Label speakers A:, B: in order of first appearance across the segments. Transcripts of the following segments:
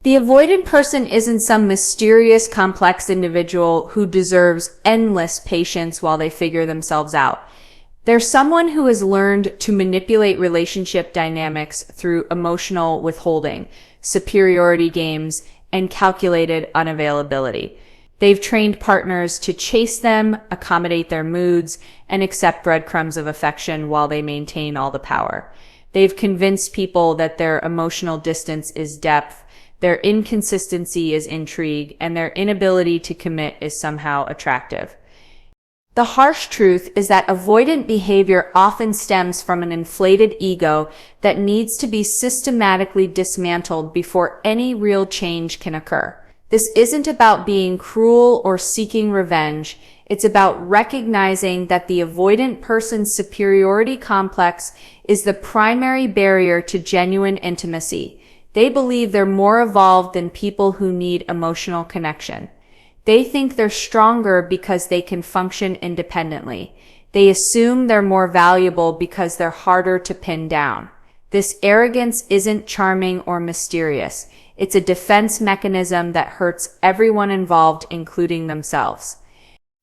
A: The avoidant person isn't some mysterious, complex individual who deserves endless patience while they figure themselves out. They're someone who has learned to manipulate relationship dynamics through emotional withholding, superiority games, and calculated unavailability. They've trained partners to chase them, accommodate their moods, and accept breadcrumbs of affection while they maintain all the power. They've convinced people that their emotional distance is depth, their inconsistency is intrigue, and their inability to commit is somehow attractive. The harsh truth is that avoidant behavior often stems from an inflated ego that needs to be systematically dismantled before any real change can occur. This isn't about being cruel or seeking revenge. It's about recognizing that the avoidant person's superiority complex is the primary barrier to genuine intimacy. They believe they're more evolved than people who need emotional connection. They think they're stronger because they can function independently. They assume they're more valuable because they're harder to pin down. This arrogance isn't charming or mysterious. It's a defense mechanism that hurts everyone involved, including themselves.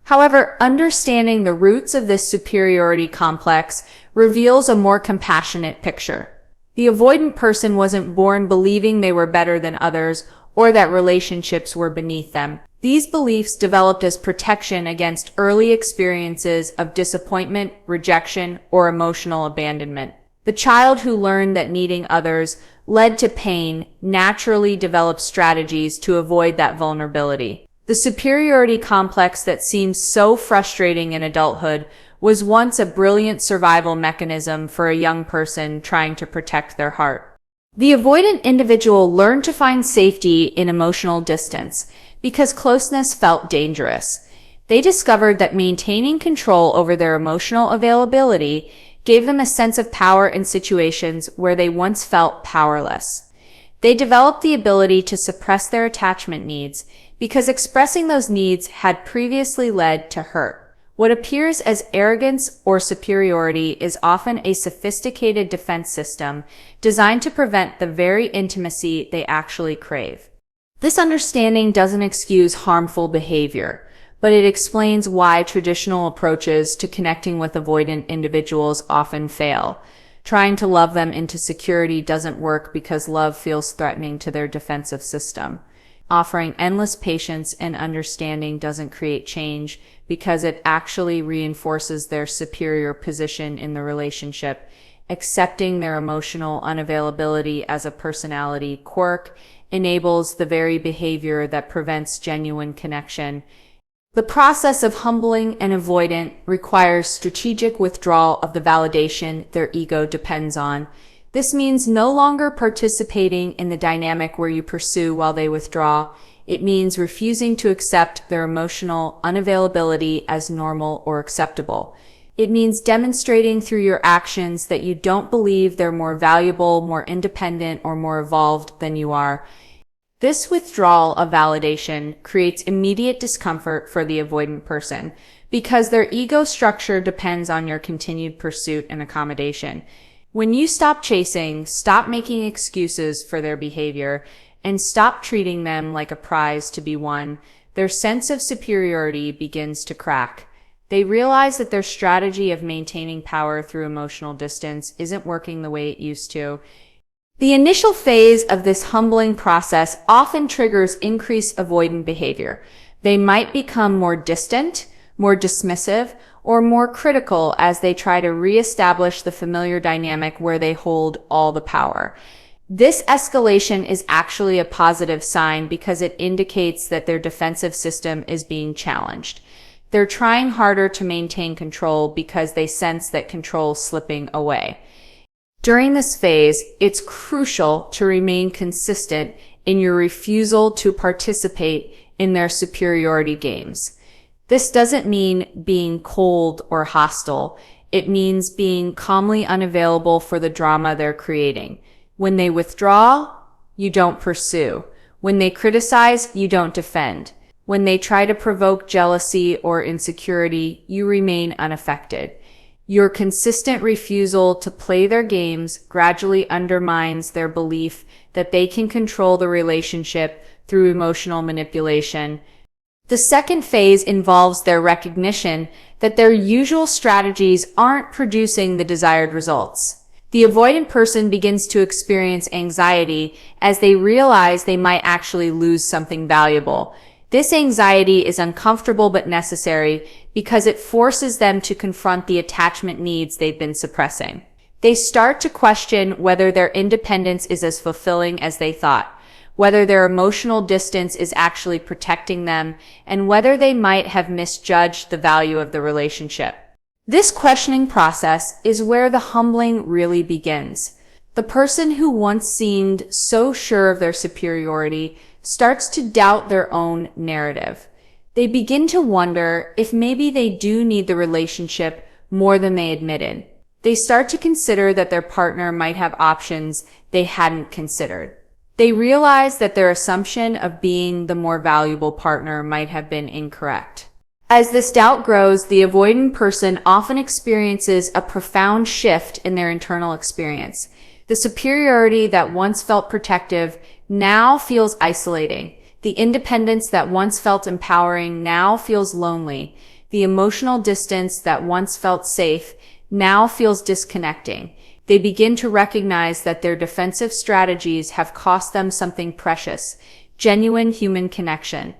A: However, understanding the roots of this superiority complex reveals a more compassionate picture. The avoidant person wasn't born believing they were better than others or that relationships were beneath them. These beliefs developed as protection against early experiences of disappointment, rejection, or emotional abandonment. The child who learned that needing others led to pain naturally developed strategies to avoid that vulnerability. The superiority complex that seems so frustrating in adulthood was once a brilliant survival mechanism for a young person trying to protect their heart. The avoidant individual learned to find safety in emotional distance because closeness felt dangerous. They discovered that maintaining control over their emotional availability gave them a sense of power in situations where they once felt powerless. They developed the ability to suppress their attachment needs because expressing those needs had previously led to hurt. What appears as arrogance or superiority is often a sophisticated defense system designed to prevent the very intimacy they actually crave. This understanding doesn't excuse harmful behavior, but it explains why traditional approaches to connecting with avoidant individuals often fail. Trying to love them into security doesn't work because love feels threatening to their defensive system. Offering endless patience and understanding doesn't create change because it actually reinforces their superior position in the relationship. Accepting their emotional unavailability as a personality quirk enables the very behavior that prevents genuine connection. The process of humbling an avoidant requires strategic withdrawal of the validation their ego depends on. This means no longer participating in the dynamic where you pursue while they withdraw. It means refusing to accept their emotional unavailability as normal or acceptable. It means demonstrating through your actions that you don't believe they're more valuable, more independent, or more evolved than you are. This withdrawal of validation creates immediate discomfort for the avoidant person because their ego structure depends on your continued pursuit and accommodation. When you stop chasing, stop making excuses for their behavior, and stop treating them like a prize to be won, their sense of superiority begins to crack. They realize that their strategy of maintaining power through emotional distance isn't working the way it used to. The initial phase of this humbling process often triggers increased avoidant behavior. They might become more distant, more dismissive, or more critical as they try to reestablish the familiar dynamic where they hold all the power. This escalation is actually a positive sign because it indicates that their defensive system is being challenged. They're trying harder to maintain control because they sense that control is slipping away. During this phase, it's crucial to remain consistent in your refusal to participate in their superiority games. This doesn't mean being cold or hostile. It means being calmly unavailable for the drama they're creating. When they withdraw, you don't pursue. When they criticize, you don't defend. When they try to provoke jealousy or insecurity, you remain unaffected. Your consistent refusal to play their games gradually undermines their belief that they can control the relationship through emotional manipulation. The second phase involves their recognition that their usual strategies aren't producing the desired results. The avoidant person begins to experience anxiety as they realize they might actually lose something valuable. This anxiety is uncomfortable but necessary because it forces them to confront the attachment needs they've been suppressing. They start to question whether their independence is as fulfilling as they thought, whether their emotional distance is actually protecting them, and whether they might have misjudged the value of the relationship. This questioning process is where the humbling really begins. The person who once seemed so sure of their superiority starts to doubt their own narrative. They begin to wonder if maybe they do need the relationship more than they admitted. They start to consider that their partner might have options they hadn't considered. They realize that their assumption of being the more valuable partner might have been incorrect. As this doubt grows, the avoidant person often experiences a profound shift in their internal experience. The superiority that once felt protective now feels isolating. The independence that once felt empowering now feels lonely. The emotional distance that once felt safe now feels disconnecting. They begin to recognize that their defensive strategies have cost them something precious, genuine human connection.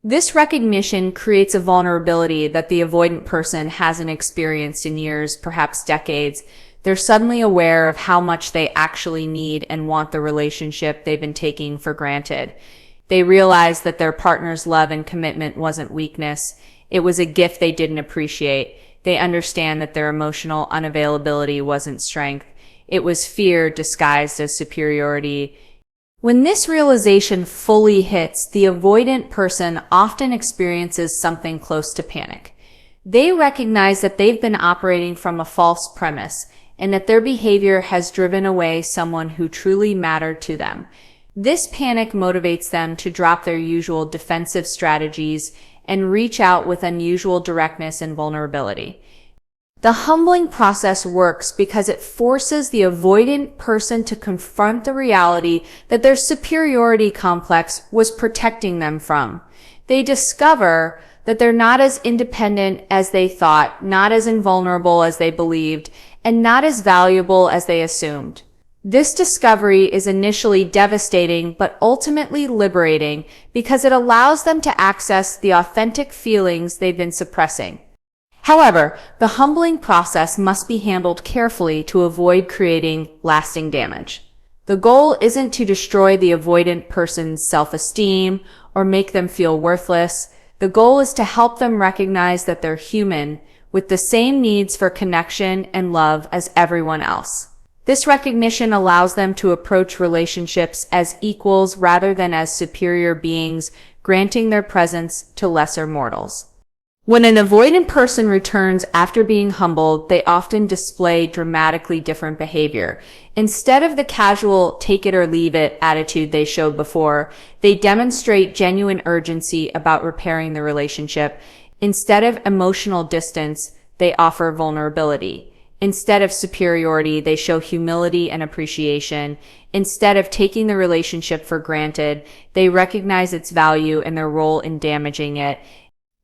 A: This recognition creates a vulnerability that the avoidant person hasn't experienced in years, perhaps decades. They're suddenly aware of how much they actually need and want the relationship they've been taking for granted. They realize that their partner's love and commitment wasn't weakness. It was a gift they didn't appreciate. They understand that their emotional unavailability wasn't strength. It was fear disguised as superiority. When this realization fully hits, the avoidant person often experiences something close to panic. They recognize that they've been operating from a false premise and that their behavior has driven away someone who truly mattered to them. This panic motivates them to drop their usual defensive strategies and reach out with unusual directness and vulnerability. The humbling process works because it forces the avoidant person to confront the reality that their superiority complex was protecting them from. They discover that they're not as independent as they thought, not as invulnerable as they believed, and not as valuable as they assumed. This discovery is initially devastating but ultimately liberating because it allows them to access the authentic feelings they've been suppressing. However, the humbling process must be handled carefully to avoid creating lasting damage. The goal isn't to destroy the avoidant person's self-esteem or make them feel worthless. The goal is to help them recognize that they're human with the same needs for connection and love as everyone else. This recognition allows them to approach relationships as equals rather than as superior beings, granting their presence to lesser mortals. When an avoidant person returns after being humbled, they often display dramatically different behavior. Instead of the casual take it or leave it attitude they showed before, they demonstrate genuine urgency about repairing the relationship. Instead of emotional distance, they offer vulnerability. Instead of superiority, they show humility and appreciation. Instead of taking the relationship for granted, they recognize its value and their role in damaging it.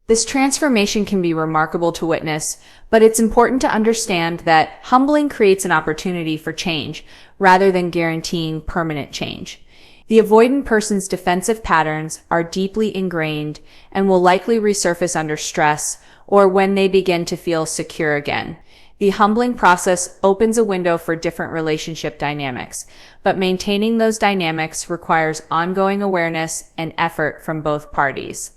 A: This transformation can be remarkable to witness, but it's important to understand that humbling creates an opportunity for change rather than guaranteeing permanent change. The avoidant person's defensive patterns are deeply ingrained and will likely resurface under stress or when they begin to feel secure again. The humbling process opens a window for different relationship dynamics, but maintaining those dynamics requires ongoing awareness and effort from both parties.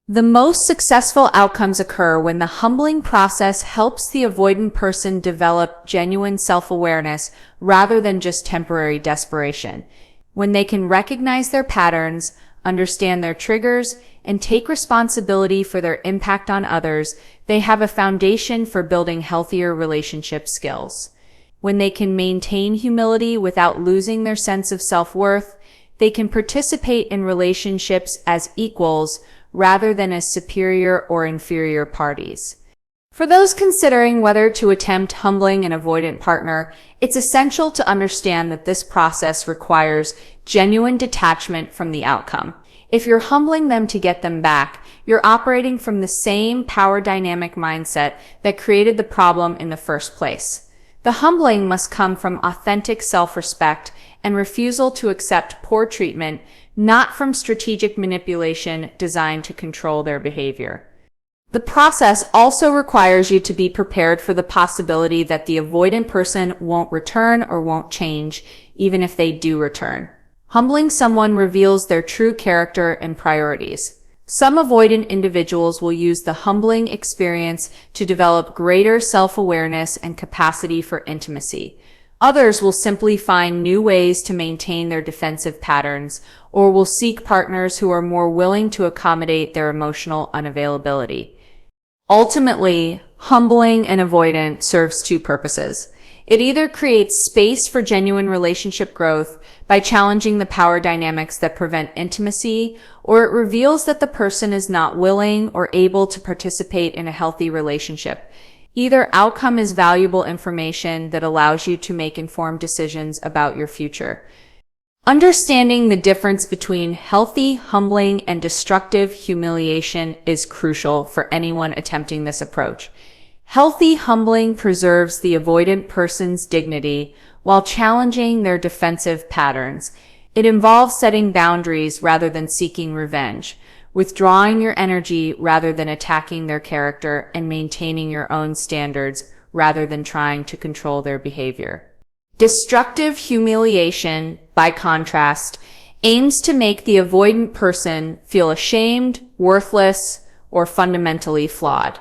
A: The most successful outcomes occur when the humbling process helps the avoidant person develop genuine self-awareness rather than just temporary desperation. When they can recognize their patterns, understand their triggers, and take responsibility for their impact on others, they have a foundation for building healthier relationship skills. When they can maintain humility without losing their sense of self-worth, they can participate in relationships as equals rather than as superior or inferior parties. For those considering whether to attempt humbling an avoidant partner, it's essential to understand that this process requires genuine detachment from the outcome. If you're humbling them to get them back, you're operating from the same power dynamic mindset that created the problem in the first place. The humbling must come from authentic self-respect and refusal to accept poor treatment, not from strategic manipulation designed to control their behavior. The process also requires you to be prepared for the possibility that the avoidant person won't return or won't change, even if they do return. Humbling someone reveals their true character and priorities. Some avoidant individuals will use the humbling experience to develop greater self-awareness and capacity for intimacy. Others will simply find new ways to maintain their defensive patterns, or will seek partners who are more willing to accommodate their emotional unavailability. Ultimately, humbling and avoidant serves two purposes. It either creates space for genuine relationship growth by challenging the power dynamics that prevent intimacy, or it reveals that the person is not willing or able to participate in a healthy relationship. Either outcome is valuable information that allows you to make informed decisions about your future. Understanding the difference between healthy humbling and destructive humiliation is crucial for anyone attempting this approach. Healthy humbling preserves the avoidant person's dignity while challenging their defensive patterns. It involves setting boundaries rather than seeking revenge, withdrawing your energy rather than attacking their character, and maintaining your own standards rather than trying to control their behavior. Destructive humiliation, by contrast, aims to make the avoidant person feel ashamed, worthless, or fundamentally flawed.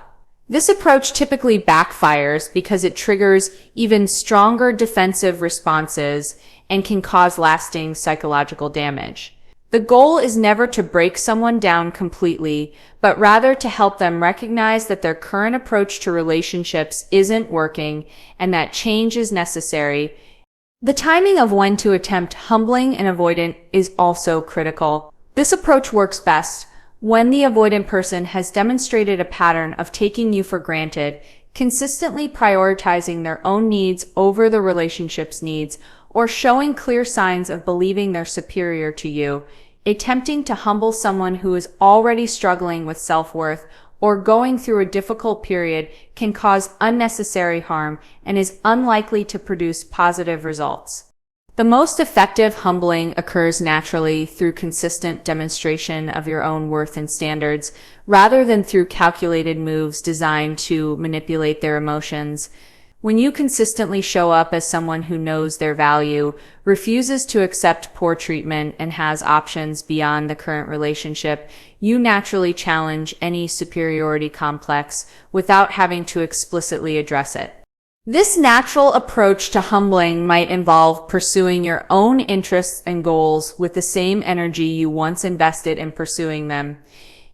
A: This approach typically backfires because it triggers even stronger defensive responses and can cause lasting psychological damage. The goal is never to break someone down completely, but rather to help them recognize that their current approach to relationships isn't working and that change is necessary. The timing of when to attempt humbling and avoidant is also critical. This approach works best when the avoidant person has demonstrated a pattern of taking you for granted, consistently prioritizing their own needs over the relationship's needs, or showing clear signs of believing they're superior to you. Attempting to humble someone who is already struggling with self-worth or going through a difficult period can cause unnecessary harm and is unlikely to produce positive results. The most effective humbling occurs naturally through consistent demonstration of your own worth and standards, rather than through calculated moves designed to manipulate their emotions. When you consistently show up as someone who knows their value, refuses to accept poor treatment, and has options beyond the current relationship, you naturally challenge any superiority complex without having to explicitly address it. This natural approach to humbling might involve pursuing your own interests and goals with the same energy you once invested in pursuing them.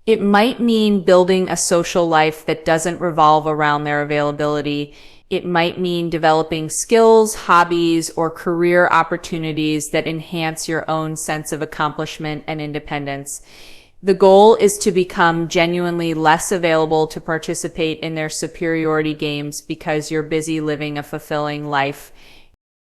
A: It might mean building a social life that doesn't revolve around their availability. It might mean developing skills, hobbies, or career opportunities that enhance your own sense of accomplishment and independence. The goal is to become genuinely less available to participate in their superiority games because you're busy living a fulfilling life.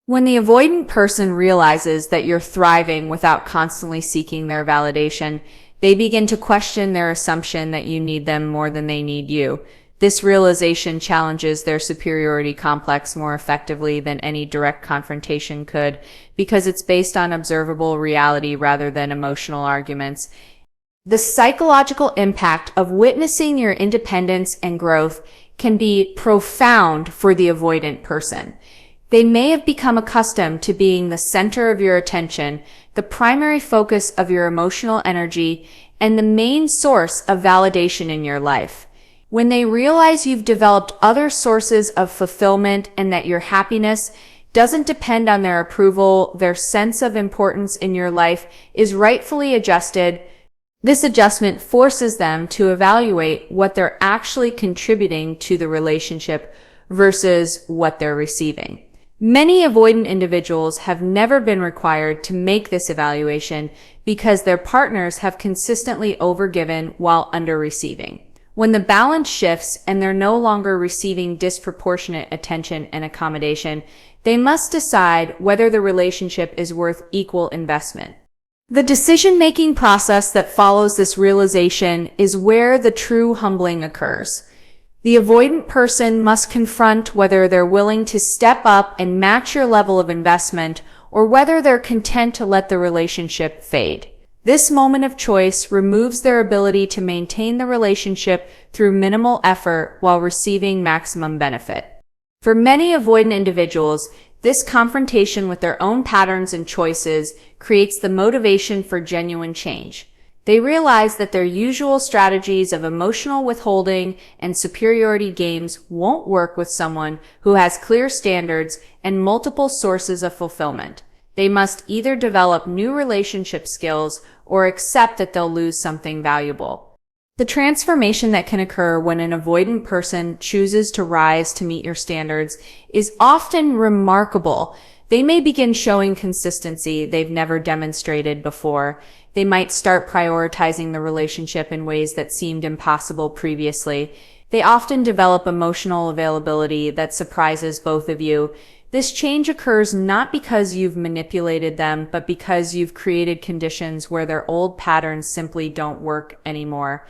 A: When the avoidant person realizes that you're thriving without constantly seeking their validation, they begin to question their assumption that you need them more than they need you. This realization challenges their superiority complex more effectively than any direct confrontation could, because it's based on observable reality rather than emotional arguments. The psychological impact of witnessing your independence and growth can be profound for the avoidant person. They may have become accustomed to being the center of your attention, the primary focus of your emotional energy, and the main source of validation in your life. When they realize you've developed other sources of fulfillment and that your happiness doesn't depend on their approval, their sense of importance in your life is rightfully adjusted. This adjustment forces them to evaluate what they're actually contributing to the relationship versus what they're receiving. Many avoidant individuals have never been required to make this evaluation because their partners have consistently overgiven while under-receiving. When the balance shifts and they're no longer receiving disproportionate attention and accommodation, they must decide whether the relationship is worth equal investment. The decision-making process that follows this realization is where the true humbling occurs. The avoidant person must confront whether they're willing to step up and match your level of investment or whether they're content to let the relationship fade. This moment of choice removes their ability to maintain the relationship through minimal effort while receiving maximum benefit. For many avoidant individuals, this confrontation with their own patterns and choices creates the motivation for genuine change. They realize that their usual strategies of emotional withholding and superiority games won't work with someone who has clear standards and multiple sources of fulfillment. They must either develop new relationship skills or accept that they'll lose something valuable. The transformation that can occur when an avoidant person chooses to rise to meet your standards is often remarkable. They may begin showing consistency they've never demonstrated before. They might start prioritizing the relationship in ways that seemed impossible previously. They often develop emotional availability that surprises both of you. This change occurs not because you've manipulated them, but because you've created conditions where their old patterns simply don't work anymore.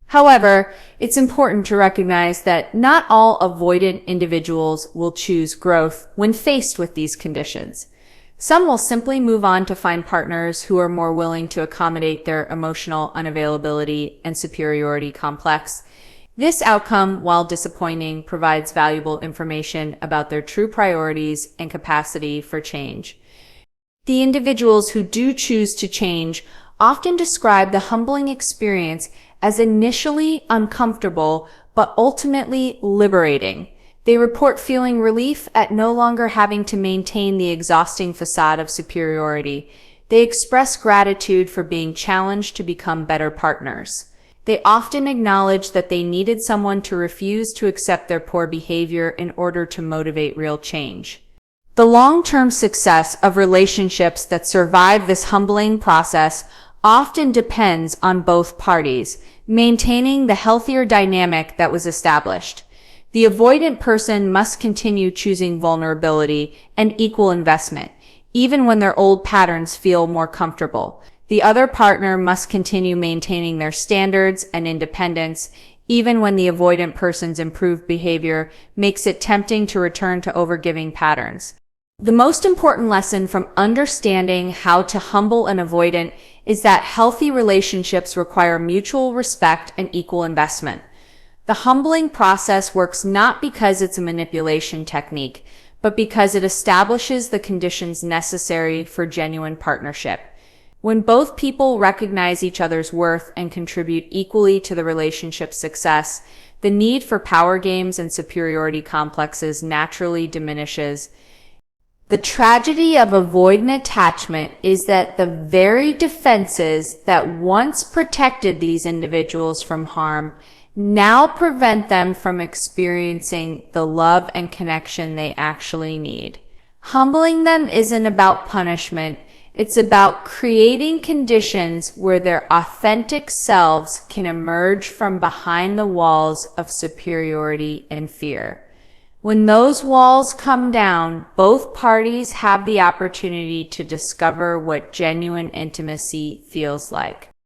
A: However, it's important to recognize that not all avoidant individuals will choose growth when faced with these conditions. Some will simply move on to find partners who are more willing to accommodate their emotional unavailability and superiority complex. This outcome, while disappointing, provides valuable information about their true priorities and capacity for change. The individuals who do choose to change often describe the humbling experience as initially uncomfortable, but ultimately liberating. They report feeling relief at no longer having to maintain the exhausting facade of superiority. They express gratitude for being challenged to become better partners. They often acknowledge that they needed someone to refuse to accept their poor behavior in order to motivate real change. The long-term success of relationships that survive this humbling process often depends on both parties maintaining the healthier dynamic that was established. The avoidant person must continue choosing vulnerability and equal investment, even when their old patterns feel more comfortable. The other partner must continue maintaining their standards and independence, even when the avoidant person's improved behavior makes it tempting to return to overgiving patterns. The most important lesson from understanding how to humble an avoidant is that healthy relationships require mutual respect and equal investment. The humbling process works not because it's a manipulation technique, but because it establishes the conditions necessary for genuine partnership. When both people recognize each other's worth and contribute equally to the relationship's success, the need for power games and superiority complexes naturally diminishes. The tragedy of avoidant attachment is that the very defenses that once protected these individuals from harm now prevent them from experiencing the love and connection they actually need. Humbling them isn't about punishment. It's about creating conditions where their authentic selves can emerge from behind the walls of superiority and fear. When those walls come down, both parties have the opportunity to discover what genuine intimacy feels like.